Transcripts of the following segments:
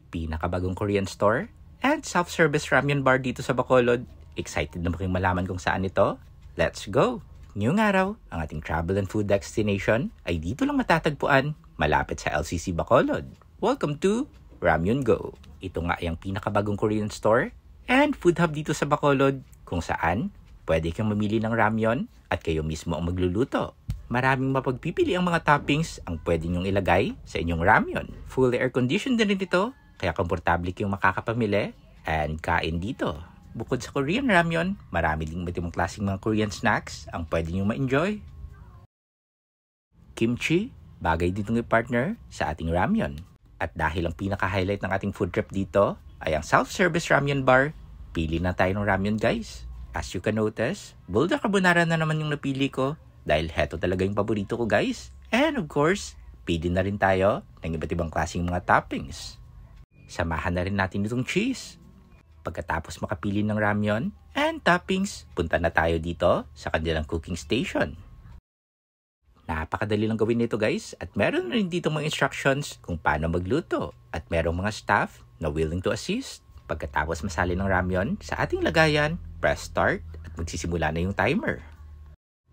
pinakabagong Korean store, and self-service ramyun bar dito sa Bacolod. Excited na ba kayong malaman kung saan ito? Let's go! Ngayong araw, ang ating travel and food destination ay dito lang matatagpuan, malapit sa LCC Bacolod. Welcome to Ramyun Go! Ito nga ay ang pinakabagong Korean store and food hub dito sa Bacolod, kung saan pwede kang mamili ng ramyun at kayo mismo ang magluluto. Maraming mapagpipili ang mga toppings ang pwede nyong ilagay sa inyong ramyun. Fully air-conditioned din ito, kaya komportable kayong makakapamili and kain dito. Bukod sa Korean ramyun, marami ding iba't ibang klaseng mga Korean snacks ang pwede nyong ma-enjoy. Kimchi, bagay ditong i-partner sa ating ramyun. At dahil ang pinaka-highlight ng ating food trip dito ay ang self-service ramyun bar, pili na tayo ng ramyun guys. As you can notice, bulldog carbonara na naman yung napili ko dahil heto talaga yung paborito ko guys. And of course, pili na rin tayo ng iba't ibang klaseng mga toppings. Samahan na rin natin itong cheese. Pagkatapos makapili ng ramyun and toppings, punta na tayo dito sa kanilang cooking station. Napakadali lang gawin nito guys at meron na rin dito mga instructions kung paano magluto at merong mga staff na willing to assist. Pagkatapos masali ng ramyun sa ating lagayan, press start at magsisimula na yung timer.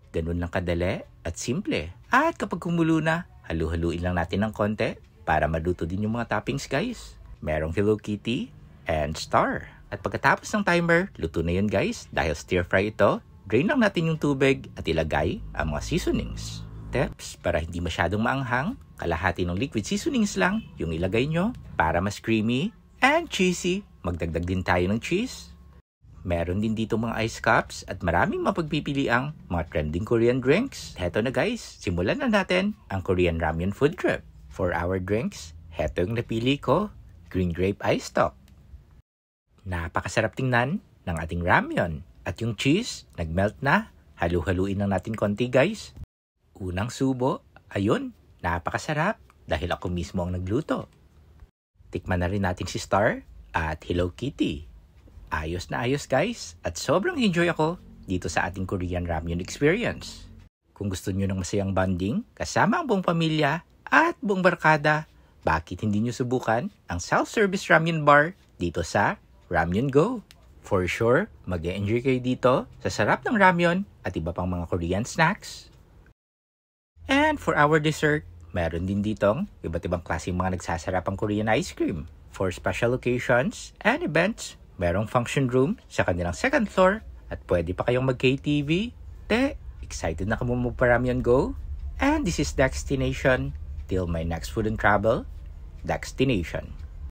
Ganun lang kadali at simple. At kapag kumulo na, halu-haluin lang natin ng konti para maluto din yung mga toppings guys. Merong Hello Kitty and Star. At pagkatapos ng timer, luto na yun guys. Dahil stir fry ito, drain lang natin yung tubig at ilagay ang mga seasonings. Tips, para hindi masyadong maanghang, kalahati ng liquid seasonings lang yung ilagay nyo para mas creamy and cheesy. Magdagdag din tayo ng cheese. Meron din dito mga ice cups at maraming mapagpipiliang mga trending Korean drinks. Heto na guys, simulan na natin ang Korean ramyun food trip. For our drinks, heto yung napili ko, green grape ice talk. Napakasarap tingnan ng ating ramyun. At yung cheese, nagmelt na. Halu-haluin lang natin konti guys. Unang subo, ayun, napakasarap dahil ako mismo ang nagluto. Tikman na rin natin si Star at Hello Kitty. Ayos na ayos guys at sobrang enjoy ako dito sa ating Korean ramyun experience. Kung gusto nyo ng masayang bonding kasama ang buong pamilya at buong barkada, bakit hindi nyo subukan ang self-service ramyun bar dito sa Ramyun Go? For sure, mag-e-enjoy kayo dito sa sarap ng ramyun at iba pang mga Korean snacks. And for our dessert, meron din ditong iba't ibang klaseng mga nagsasarapang Korean ice cream. For special occasions and events, merong function room sa kanilang second floor at pwede pa kayong mag-KTV. Excited na ka mo mag-Ramyun Go? And this is Destination till my next food and travel destination.